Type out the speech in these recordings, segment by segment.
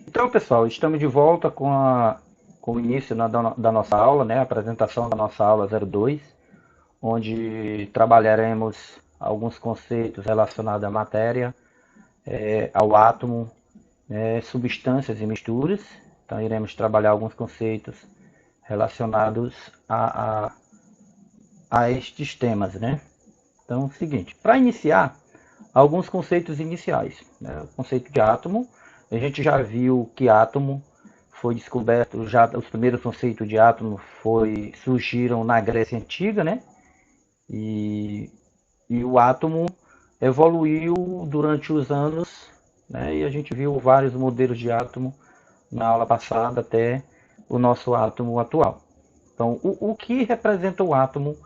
Então, pessoal, estamos de volta com o início da nossa aula, né? A apresentação da nossa aula 02, onde trabalharemos alguns conceitos relacionados à matéria, ao átomo, substâncias e misturas. Então, iremos trabalhar alguns conceitos relacionados a estes temas, né? Então, é o seguinte, para iniciar, alguns conceitos iniciais, né? O conceito de átomo, a gente já viu que átomo foi descoberto, já os primeiros conceitos de átomo surgiram na Grécia Antiga, né? E, e o átomo evoluiu durante os anos, né? E a gente viu vários modelos de átomo na aula passada até o nosso átomo atual. Então, o que representa o átomo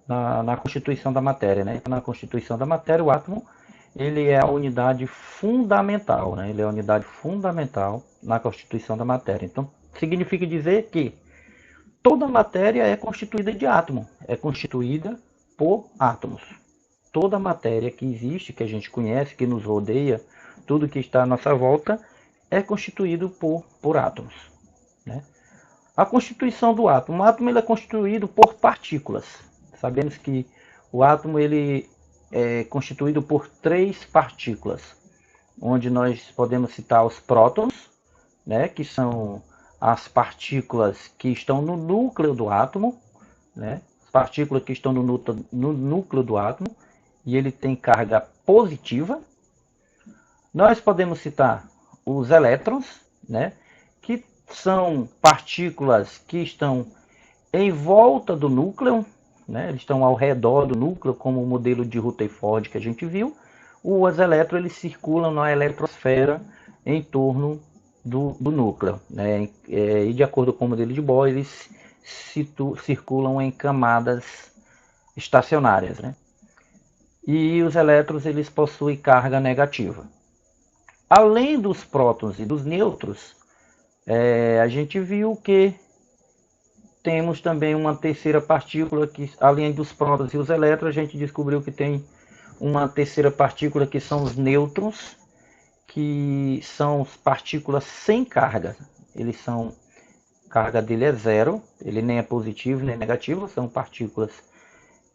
na constituição da matéria, né? Na constituição da matéria, o átomo ele é a unidade fundamental, né? Ele é a unidade fundamental na constituição da matéria. Então, significa dizer que toda matéria é constituída de átomo, é constituída por átomos. Toda matéria que existe, que a gente conhece, que nos rodeia, tudo que está à nossa volta, é constituído por átomos, né? A constituição do átomo. O átomo ele é constituído por partículas. Sabemos que o átomo ele é constituído por três partículas, onde nós podemos citar os prótons, né, que são as partículas que estão no núcleo do átomo, né, as partículas que estão no núcleo do átomo, e ele tem carga positiva. Nós podemos citar os elétrons, né, que são partículas que estão em volta do núcleo, né, eles estão ao redor do núcleo, como o modelo de Rutherford que a gente viu. Os elétrons eles circulam na eletrosfera em torno do núcleo, né, e de acordo com o modelo de Bohr, eles circulam em camadas estacionárias, né? E os elétrons eles possuem carga negativa. Além dos prótons e dos nêutrons, a gente viu que temos também uma terceira partícula que, além dos prótons e os elétrons, a gente descobriu que tem uma terceira partícula que são os nêutrons, que são partículas sem carga. Eles são, carga dele é zero, ele nem é positivo nem negativo, são partículas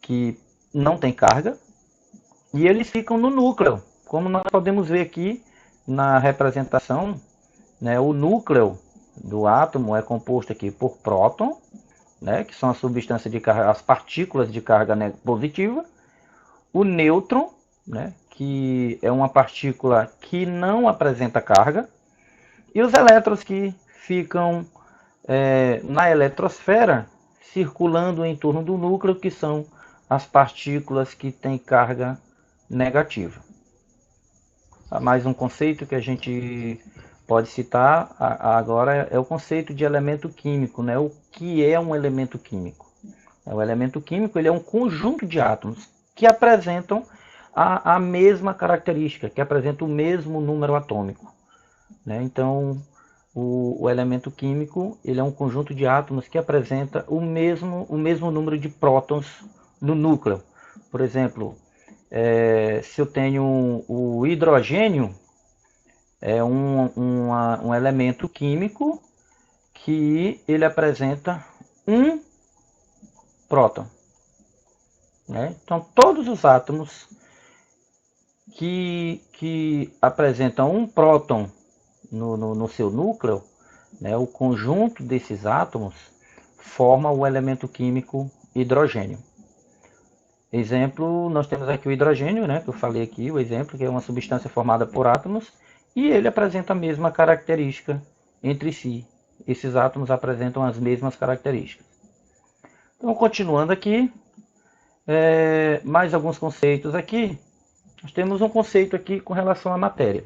que não têm carga, e eles ficam no núcleo, como nós podemos ver aqui na representação, né, o núcleo do átomo é composto aqui por próton, né, que são as substâncias de carga, as partículas de carga positiva, o nêutron, né, que é uma partícula que não apresenta carga, e os elétrons que ficam na eletrosfera, circulando em torno do núcleo, que são as partículas que têm carga negativa. Mais um conceito que a gente pode citar agora é o conceito de elemento químico, né? O que é um elemento químico? O elemento químico ele é um conjunto de átomos que apresentam a mesma característica, que apresentam o mesmo número atômico, né? Então, o elemento químico ele é um conjunto de átomos que apresenta o mesmo número de prótons no núcleo. Por exemplo, se eu tenho o hidrogênio, é um elemento químico que ele apresenta um próton, né? Então, todos os átomos que apresentam um próton no seu núcleo, né, o conjunto desses átomos forma o elemento químico hidrogênio. Exemplo, nós temos aqui o hidrogênio, né, que eu falei aqui, o exemplo, que é uma substância formada por átomos, e ele apresenta a mesma característica entre si. Esses átomos apresentam as mesmas características. Então, continuando aqui, mais alguns conceitos aqui. Nós temos um conceito aqui com relação à matéria.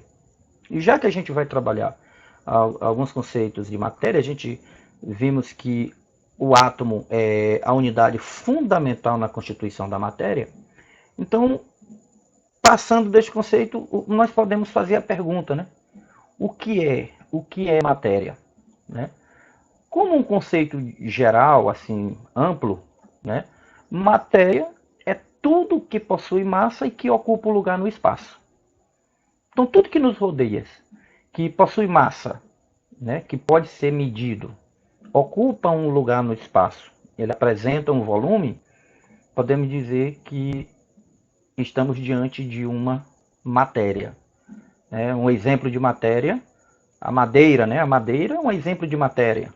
E já que a gente vai trabalhar alguns conceitos de matéria, a gente vimos que o átomo é a unidade fundamental na constituição da matéria. Então, passando deste conceito, nós podemos fazer a pergunta, né? O que é matéria? Né? Como um conceito geral, assim, amplo, né? Matéria é tudo que possui massa e que ocupa um lugar no espaço. Então, tudo que nos rodeia, que possui massa, né, que pode ser medido, ocupa um lugar no espaço, ele apresenta um volume, podemos dizer que estamos diante de uma matéria. Um exemplo de matéria, a madeira, né? A madeira é um exemplo de matéria.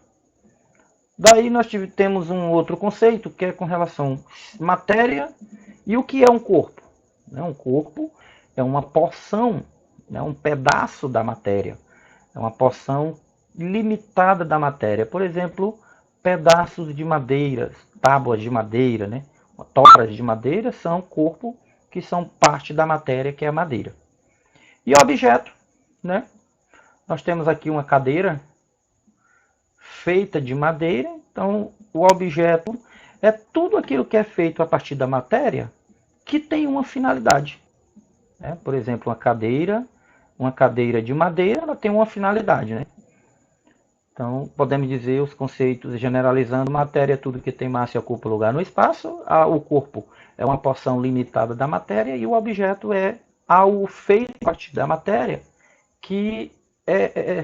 Daí nós temos um outro conceito que é com relação à matéria e o que é um corpo. Um corpo é uma porção, um pedaço da matéria, é uma porção limitada da matéria. Por exemplo, pedaços de madeira, tábuas de madeira, né? Toras de madeira são corpo que são parte da matéria, que é a madeira. E objeto, né? Nós temos aqui uma cadeira feita de madeira, então o objeto é tudo aquilo que é feito a partir da matéria que tem uma finalidade. Por exemplo, uma cadeira de madeira, ela tem uma finalidade, né? Então, podemos dizer os conceitos generalizando: matéria é tudo que tem massa e ocupa lugar no espaço, o corpo é uma porção limitada da matéria e o objeto é algo feito a partir da matéria que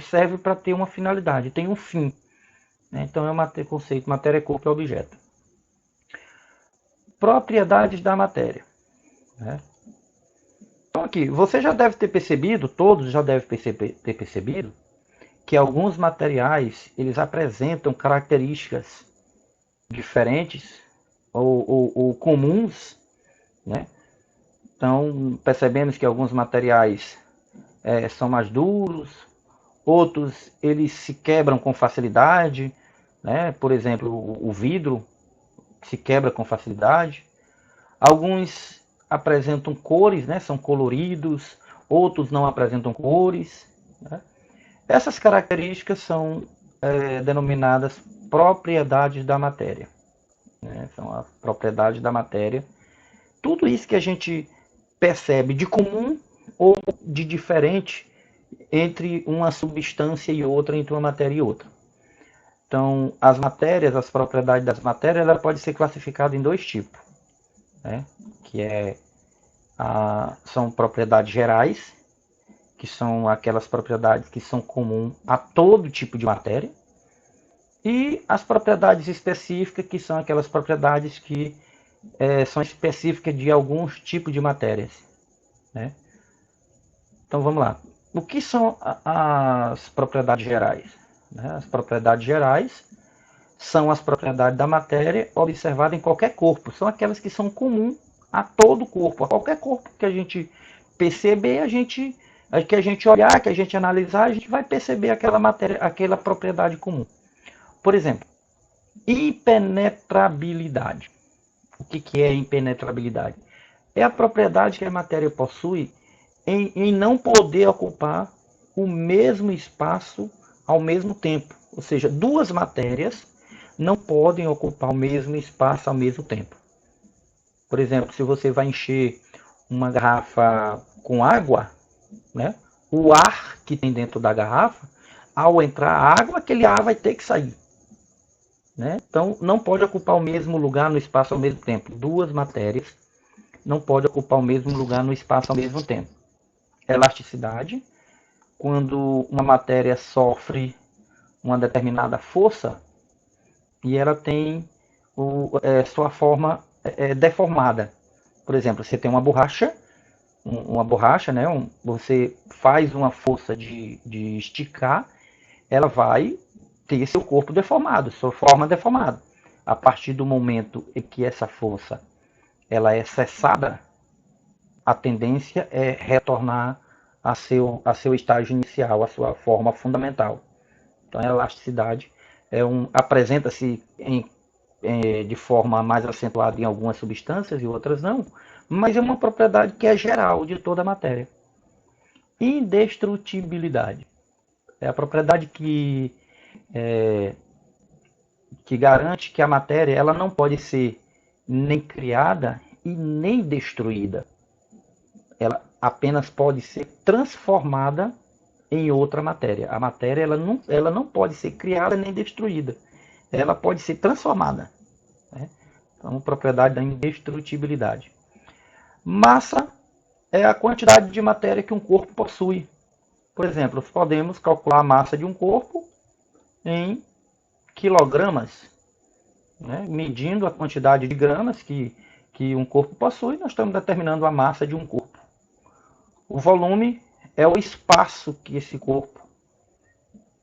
serve para ter uma finalidade, tem um fim. Então, é um conceito: matéria, corpo e objeto. Propriedades da matéria. Então, aqui, você já deve ter percebido, todos já devem ter percebido, que alguns materiais eles apresentam características diferentes ou comuns, né? Então, percebemos que alguns materiais são mais duros, outros eles se quebram com facilidade, né? Por exemplo, o vidro se quebra com facilidade. Alguns apresentam cores, né? São coloridos, outros não apresentam cores, né? Essas características são denominadas propriedades da matéria, né? São as propriedades da matéria. Tudo isso que a gente percebe de comum ou de diferente entre uma substância e outra, entre uma matéria e outra. Então, as matérias, as propriedades das matérias, ela pode ser classificada em dois tipos, né? Que são propriedades gerais, que são aquelas propriedades que são comuns a todo tipo de matéria, e as propriedades específicas, que são aquelas propriedades que são específicas de alguns tipos de matérias, né? Então vamos lá. O que são as propriedades gerais? As propriedades gerais são as propriedades da matéria observadas em qualquer corpo. São aquelas que são comuns a todo corpo. A qualquer corpo que a gente perceber, que a gente olhar, que a gente analisar, a gente vai perceber aquela matéria, aquela propriedade comum. Por exemplo, impenetrabilidade. O que é impenetrabilidade? É a propriedade que a matéria possui em não poder ocupar o mesmo espaço ao mesmo tempo. Ou seja, duas matérias não podem ocupar o mesmo espaço ao mesmo tempo. Por exemplo, se você vai encher uma garrafa com água, né, o ar que tem dentro da garrafa, ao entrar água, aquele ar vai ter que sair, né? Então, não pode ocupar o mesmo lugar no espaço ao mesmo tempo. Duas matérias não podem ocupar o mesmo lugar no espaço ao mesmo tempo. Elasticidade: quando uma matéria sofre uma determinada força e ela tem sua forma deformada. Por exemplo, você tem uma borracha, né? Você faz uma força de esticar, ela vai ter seu corpo deformado, sua forma deformada. A partir do momento em que essa força ela é cessada, a tendência é retornar a seu estágio inicial, a sua forma fundamental. Então, a elasticidade apresenta-se de forma mais acentuada em algumas substâncias e outras não, mas é uma propriedade que é geral de toda a matéria. Indestrutibilidade é a propriedade que garante que a matéria ela não pode ser nem criada e nem destruída. Ela apenas pode ser transformada em outra matéria. A matéria ela não pode ser criada nem destruída. Ela pode ser transformada, né? Então, propriedade da indestrutibilidade. Massa é a quantidade de matéria que um corpo possui. Por exemplo, podemos calcular a massa de um corpo em quilogramas, né? Medindo a quantidade de gramas que um corpo possui, nós estamos determinando a massa de um corpo. O volume é o espaço que esse corpo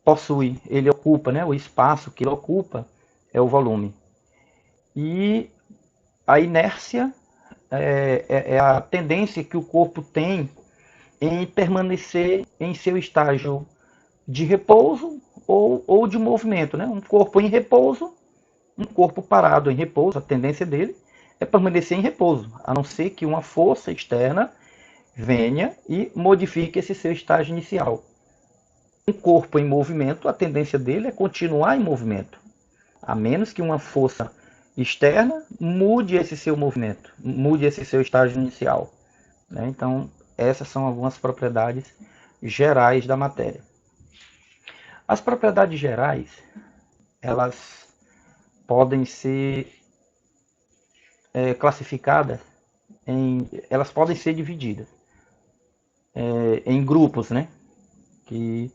possui, ele ocupa, né? O espaço que ele ocupa é o volume. E a inércia é a tendência que o corpo tem em permanecer em seu estágio de repouso ou de movimento, né? Um corpo em repouso, um corpo parado em repouso, a tendência dele é permanecer em repouso, a não ser que uma força externa venha e modifique esse seu estágio inicial. Um corpo em movimento, a tendência dele é continuar em movimento, a menos que uma força externa mude esse seu movimento, mude esse seu estágio inicial, né? Então, essas são algumas propriedades gerais da matéria. As propriedades gerais, elas podem ser classificadas elas podem ser divididas em grupos, né? Que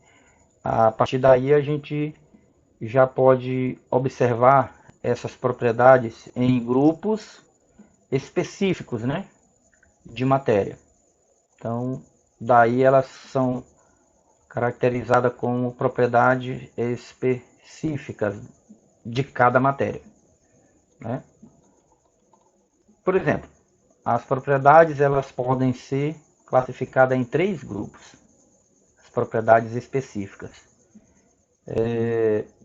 a partir daí a gente já pode observar essas propriedades em grupos específicos, né? De matéria. Então, daí elas são caracterizadas como propriedades específicas de cada matéria, né? Por exemplo, as propriedades elas podem ser classificadas em 3 grupos. As propriedades específicas.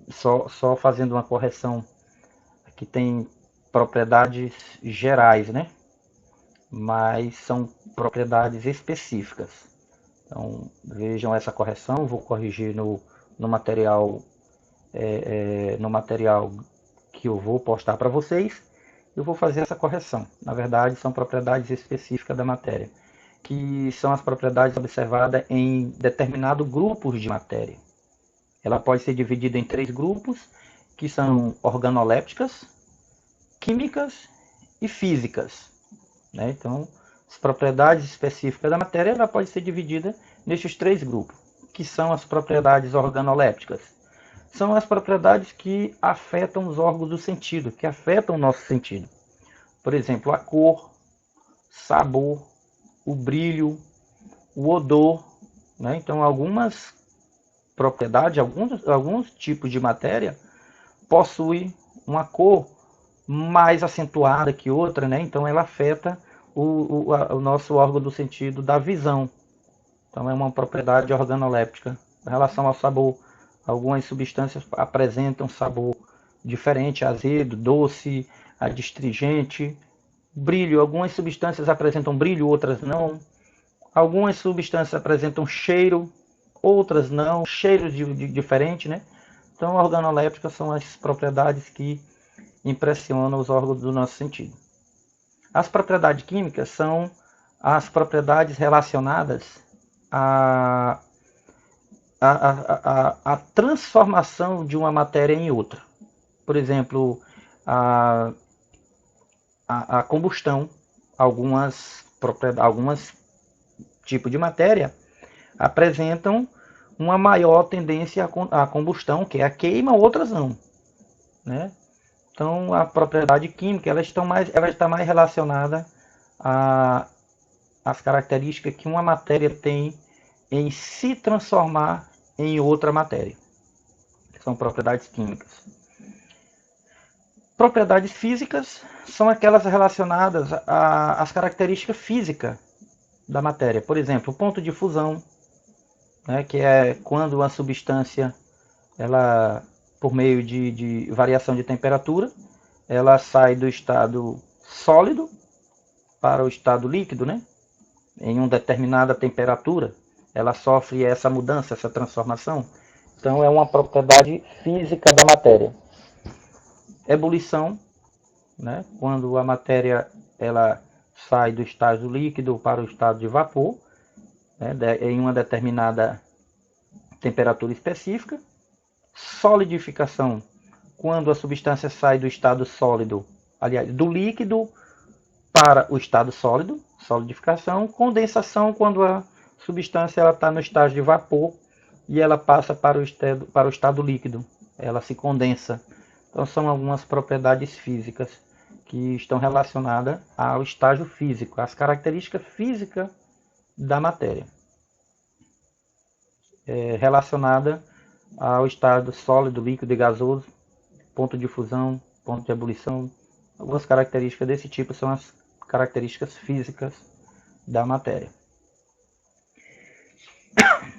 Só fazendo uma correção, aqui tem propriedades gerais, né? Mas são propriedades específicas. Então, vejam essa correção, vou corrigir no material no material que eu vou postar para vocês. Eu vou fazer essa correção. Na verdade, são propriedades específicas da matéria, que são as propriedades observadas em determinados grupos de matéria. Ela pode ser dividida em 3 grupos, que são organolépticas, químicas e físicas, né? Então, as propriedades específicas da matéria ela pode ser dividida nesses 3 grupos, que são as propriedades organolépticas. São as propriedades que afetam os órgãos do sentido, que afetam o nosso sentido. Por exemplo, a cor, sabor, o brilho, o odor, né? Então, algumas propriedades, alguns tipos de matéria possuem uma cor mais acentuada que outra, né? Então, ela afeta o nosso órgão do sentido da visão. Então, é uma propriedade organoléptica. Em relação ao sabor, algumas substâncias apresentam sabor diferente, azedo, doce, adstringente. Brilho, algumas substâncias apresentam brilho, outras não. Algumas substâncias apresentam cheiro, outras não, cheiros diferentes, né? Então, organolépticas são as propriedades que impressionam os órgãos do nosso sentido. As propriedades químicas são as propriedades relacionadas à transformação de uma matéria em outra. Por exemplo, a combustão, algumas tipos de matéria apresentam uma maior tendência à combustão, que é a queima, outras não, né? Então, a propriedade química ela está mais relacionada às características que uma matéria tem em se transformar em outra matéria. São propriedades químicas. Propriedades físicas são aquelas relacionadas às características físicas da matéria. Por exemplo, o ponto de fusão, né, que é quando uma substância, ela, por meio de variação de temperatura, ela sai do estado sólido para o estado líquido, né? Em uma determinada temperatura, ela sofre essa mudança, essa transformação. Então, é uma propriedade física da matéria. Ebulição, né? Quando a matéria ela sai do estado líquido para o estado de vapor, né? Em uma determinada temperatura específica. Solidificação, quando a substância sai do estado sólido, aliás, do líquido para o estado sólido, solidificação. Condensação, quando a substância está no estágio de vapor e ela passa para o estado líquido. ela se condensa. Então são algumas propriedades físicas que estão relacionadas ao estágio físico, às características físicas da matéria. Relacionada ao estado sólido, líquido e gasoso, ponto de fusão, ponto de ebulição. Algumas características desse tipo são as características físicas da matéria.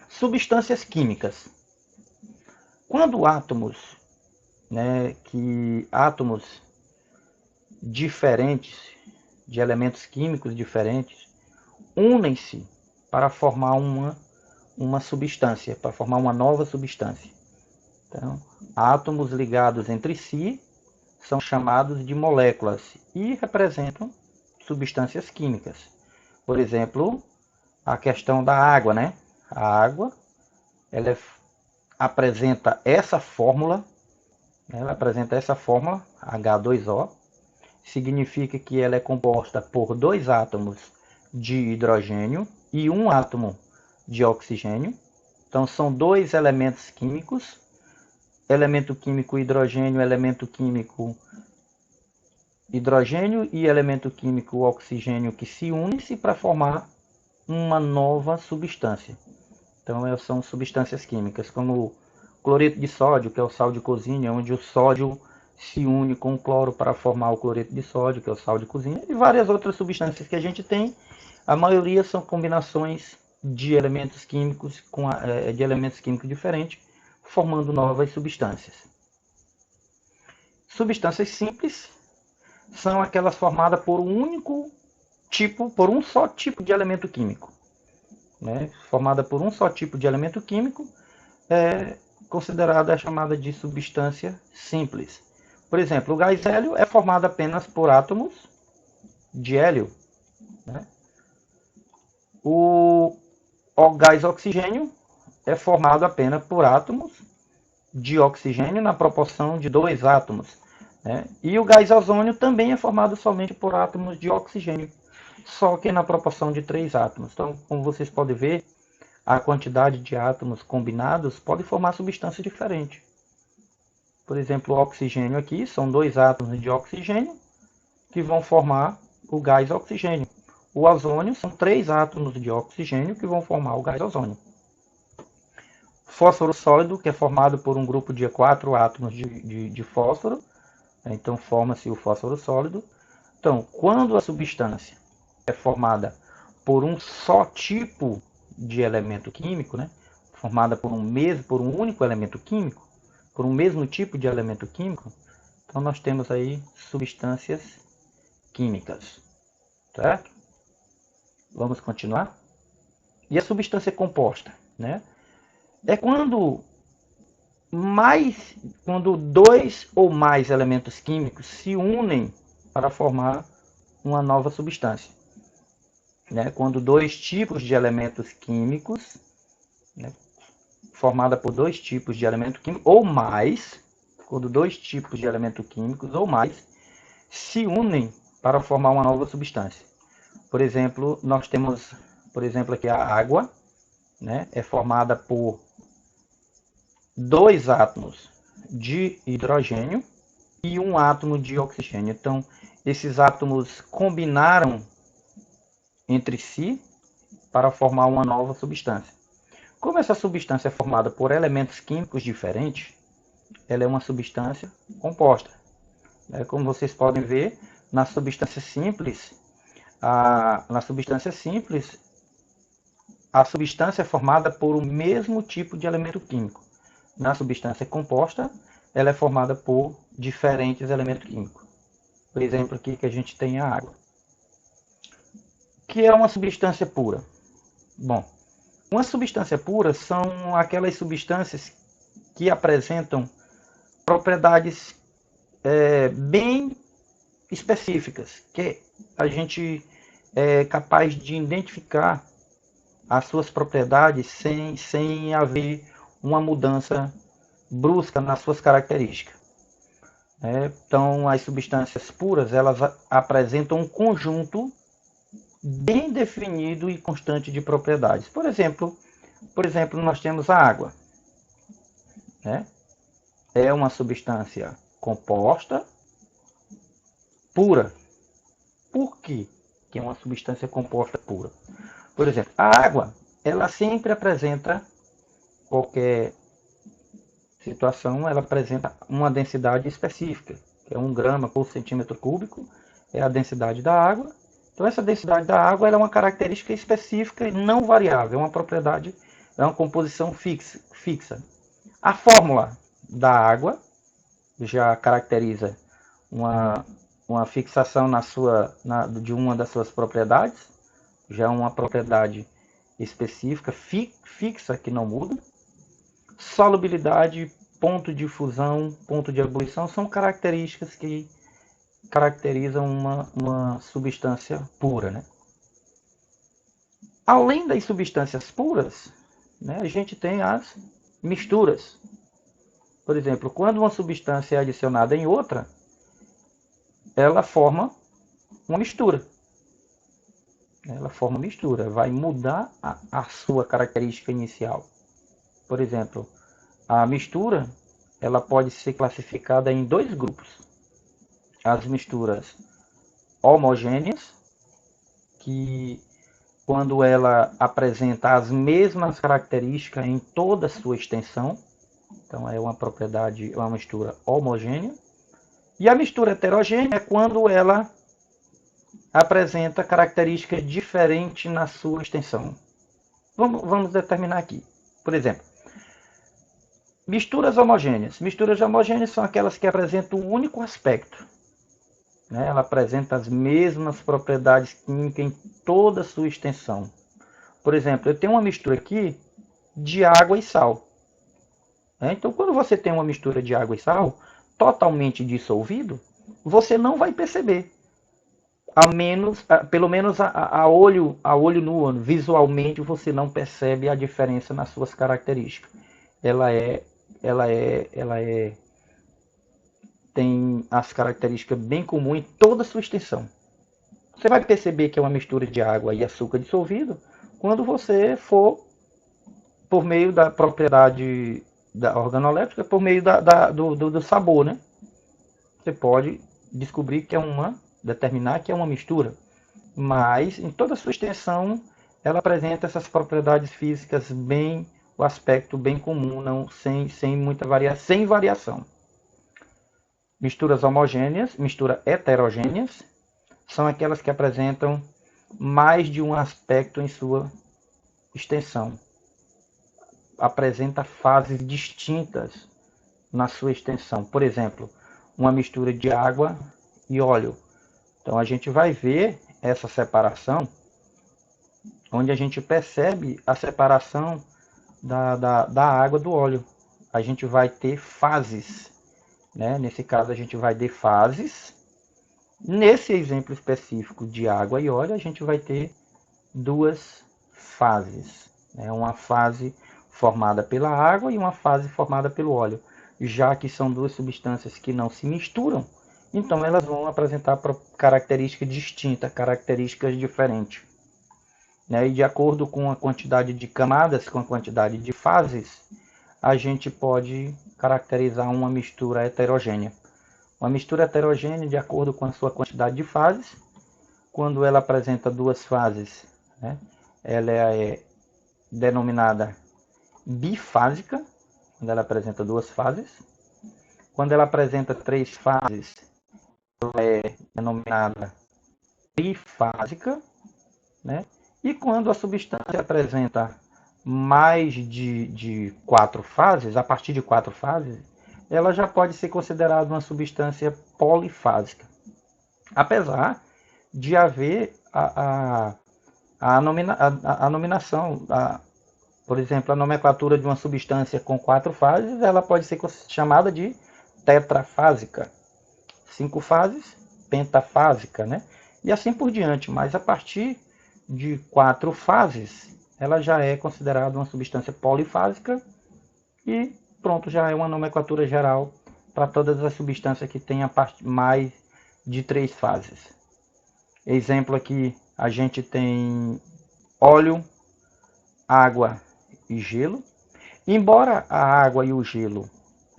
Substâncias químicas. Quando átomos diferentes, de elementos químicos diferentes, unem-se para formar uma substância, para formar uma nova substância. Então, átomos ligados entre si são chamados de moléculas e representam substâncias químicas. Por exemplo, a questão da água, né? A água, ela apresenta essa fórmula, H2O, significa que ela é composta por 2 átomos de hidrogênio e 1 átomo de oxigênio. Então são 2 elementos químicos, elemento químico hidrogênio, elemento químico hidrogênio e elemento químico oxigênio que se unem-se para formar uma nova substância. Então são substâncias químicas, como cloreto de sódio, que é o sal de cozinha, onde o sódio se une com o cloro para formar o cloreto de sódio, que é o sal de cozinha, e várias outras substâncias que a gente tem. A maioria são combinações de elementos químicos diferentes, formando novas substâncias. Substâncias simples são aquelas formadas por um só tipo de elemento químico. Formada por um só tipo de elemento químico, considerada chamada de substância simples. Por exemplo, o gás hélio é formado apenas por átomos de hélio. O gás oxigênio é formado apenas por átomos de oxigênio na proporção de 2 átomos. E o gás ozônio também é formado somente por átomos de oxigênio, só que na proporção de 3 átomos. Então, como vocês podem ver, a quantidade de átomos combinados pode formar substância diferente. Por exemplo, o oxigênio aqui são 2 átomos de oxigênio que vão formar o gás oxigênio. O ozônio são 3 átomos de oxigênio que vão formar o gás ozônio. Fósforo sólido, que é formado por um grupo de 4 átomos de fósforo, então forma-se o fósforo sólido. Então, quando a substância é formada por um só tipo de elemento químico, formada por um único elemento químico, por um mesmo tipo de elemento químico, então nós temos aí substâncias químicas, certo? Vamos continuar? E a substância composta, é quando 2 ou mais elementos químicos se unem para formar uma nova substância. Quando 2 tipos de elementos químicos, formada por 2 tipos de elemento químico ou mais, quando 2 tipos de elementos químicos ou mais se unem para formar uma nova substância. Por exemplo, nós temos, aqui a água, é formada por 2 átomos de hidrogênio e 1 átomo de oxigênio. Então, esses átomos combinaram entre si para formar uma nova substância. Como essa substância é formada por elementos químicos diferentes, ela é uma substância composta. Como vocês podem ver, na substância simples, a substância é formada por o mesmo tipo de elemento químico. Na substância composta, ela é formada por diferentes elementos químicos. Por exemplo, aqui que a gente tem a água. O que é uma substância pura? Bom, uma substância pura são aquelas substâncias que apresentam propriedades bem específicas, que a gente é capaz de identificar as suas propriedades sem haver uma mudança brusca nas suas características. Então, as substâncias puras, elas apresentam um conjunto bem definido e constante de propriedades. Por exemplo, nós temos a água. é uma substância composta pura. Por quê que é uma substância composta pura? Por exemplo, a água, ela sempre apresenta, qualquer situação, ela apresenta uma densidade específica, que é 1 grama por centímetro cúbico, é a densidade da água. Então, essa densidade da água ela é uma característica específica e não variável, é uma propriedade, é uma composição fixa. A fórmula da água já caracteriza uma fixação de uma das suas propriedades, já é uma propriedade específica, fixa, que não muda. Solubilidade, ponto de fusão, ponto de ebulição são características que caracterizam uma substância pura, né? Além das substâncias puras, né, a gente tem as misturas. Por exemplo, quando uma substância é adicionada em outra, ela forma uma mistura. Ela forma mistura, vai mudar a sua característica inicial. Por exemplo, a mistura ela pode ser classificada em 2 grupos. As misturas homogêneas, que quando ela apresenta as mesmas características em toda a sua extensão, então é uma propriedade, uma mistura homogênea. E a mistura heterogênea é quando ela apresenta características diferentes na sua extensão. Vamos determinar aqui. Por exemplo, misturas homogêneas. Misturas homogêneas são aquelas que apresentam um único aspecto. Né? Ela apresenta as mesmas propriedades químicas em toda a sua extensão. Por exemplo, eu tenho uma mistura aqui de água e sal. Então, quando você tem uma mistura de água e sal totalmente dissolvido, você não vai perceber. Pelo menos a olho nu, visualmente você não percebe a diferença nas suas características. Tem as características bem comuns em toda a sua extensão. Você vai perceber que é uma mistura de água e açúcar dissolvido quando você for, por meio da propriedade da organoléptica, por meio do sabor, né? Você pode descobrir que determinar que é uma mistura, mas em toda a sua extensão ela apresenta essas propriedades físicas o aspecto bem comum, sem muita sem variação. Misturas homogêneas, misturas heterogêneas, são aquelas que apresentam mais de um aspecto em sua extensão. Apresenta fases distintas na sua extensão. Por exemplo, uma mistura de água e óleo. Então a gente vai ver essa separação, onde a gente percebe a separação da água do óleo. A gente vai ter fases, né? Nesse caso a gente vai ter fases. Nesse exemplo específico de água e óleo, a gente vai ter 2 fases. Né? Uma fase formada pela água e uma fase formada pelo óleo. Já que são 2 substâncias que não se misturam, então elas vão apresentar características distintas, características diferentes. Né? E de acordo com a quantidade de camadas, com a quantidade de fases, a gente pode caracterizar uma mistura heterogênea. Uma mistura heterogênea, de acordo com a sua quantidade de fases, quando ela apresenta 2 fases, né? Ela é denominada bifásica, quando ela apresenta 2 fases. Quando ela apresenta 3 fases, ela é denominada trifásica, né? E quando a substância apresenta mais de 4 fases, a partir de 4 fases, ela já pode ser considerada uma substância polifásica. Apesar de haver a nominação, por exemplo, a nomenclatura de uma substância com 4 fases, ela pode ser chamada de tetrafásica. 5 fases, pentafásica, né? E assim por diante. Mas a partir de 4 fases, ela já é considerada uma substância polifásica e pronto, já é uma nomenclatura geral para todas as substâncias que têm mais de 3 fases. Exemplo aqui, a gente tem óleo, água e gelo. Embora a água e o gelo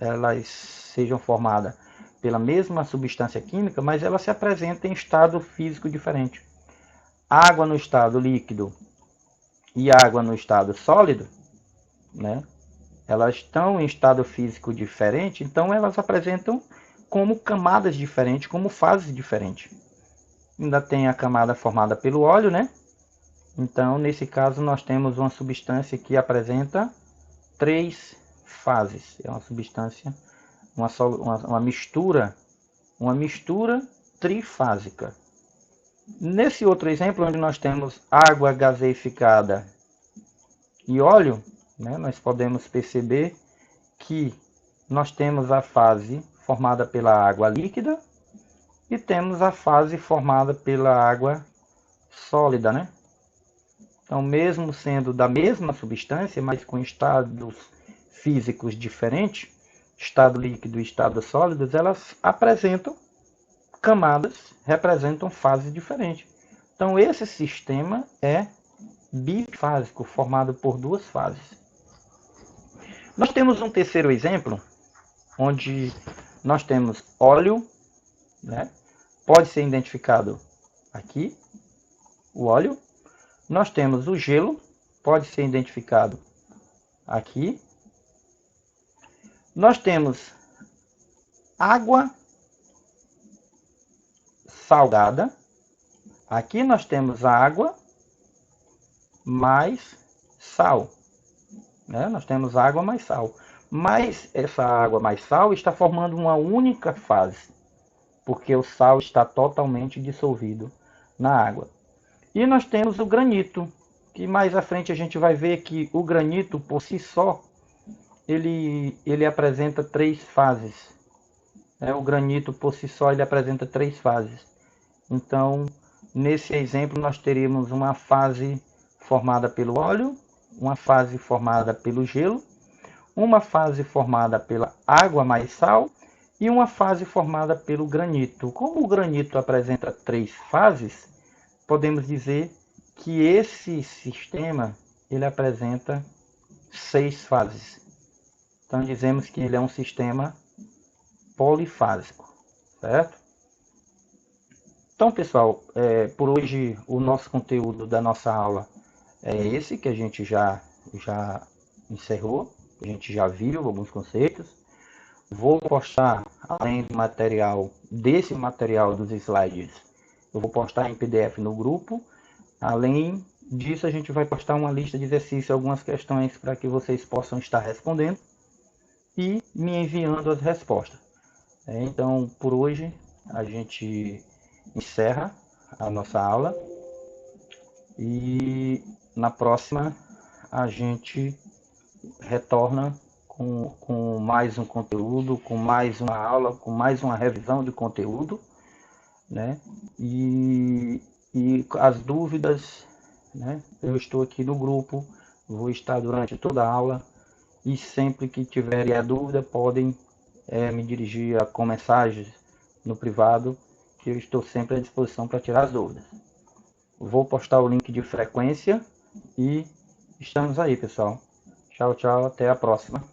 elas sejam formadas pela mesma substância química, mas elas se apresentam em estado físico diferente. Água no estado líquido e água no estado sólido, né? Elas estão em estado físico diferente, então elas apresentam como camadas diferentes, como fases diferentes. Ainda tem a camada formada pelo óleo, né? Então, nesse caso, nós temos uma substância que apresenta 3 fases. É uma substância, uma mistura trifásica. Nesse outro exemplo, onde nós temos água gaseificada e óleo, né, nós podemos perceber que nós temos a fase formada pela água líquida e temos a fase formada pela água sólida, né? Então, mesmo sendo da mesma substância, mas com estados físicos diferentes, estado líquido e estado sólido, elas apresentam camadas, representam fases diferentes. Então, esse sistema é bifásico, formado por 2 fases. Nós temos um terceiro exemplo, onde nós temos óleo, né? Pode ser identificado aqui, o óleo. Nós temos o gelo, pode ser identificado aqui. Nós temos água salgada. Aqui nós temos a água mais sal, né? Nós temos água mais sal. Mas essa água mais sal está formando uma única fase, porque o sal está totalmente dissolvido na água. E nós temos o granito, que mais à frente a gente vai ver que o granito por si só, ele apresenta 3 fases. O granito por si só, ele apresenta 3 fases. Então, nesse exemplo, nós teríamos uma fase formada pelo óleo, uma fase formada pelo gelo, uma fase formada pela água mais sal e uma fase formada pelo granito. Como o granito apresenta 3 fases, podemos dizer que esse sistema ele apresenta 6 fases. Então dizemos que ele é um sistema polifásico, certo? Então, pessoal, por hoje o nosso conteúdo da nossa aula é esse, que a gente já encerrou, a gente já viu alguns conceitos. Vou postar, além do material, desse material dos slides, eu vou postar em PDF no grupo. Além disso, a gente vai postar uma lista de exercícios, algumas questões para que vocês possam estar respondendo e me enviando as respostas. Então, por hoje, a gente encerra a nossa aula e na próxima a gente retorna com mais um conteúdo, com mais uma aula, com mais uma revisão de conteúdo, né? E as dúvidas, né? Eu estou aqui no grupo, vou estar durante toda a aula e sempre que tiverem a dúvida podem me dirigir com mensagens no privado, que eu estou sempre à disposição para tirar as dúvidas. Vou postar o link de frequência e estamos aí, pessoal. Tchau, tchau, até a próxima.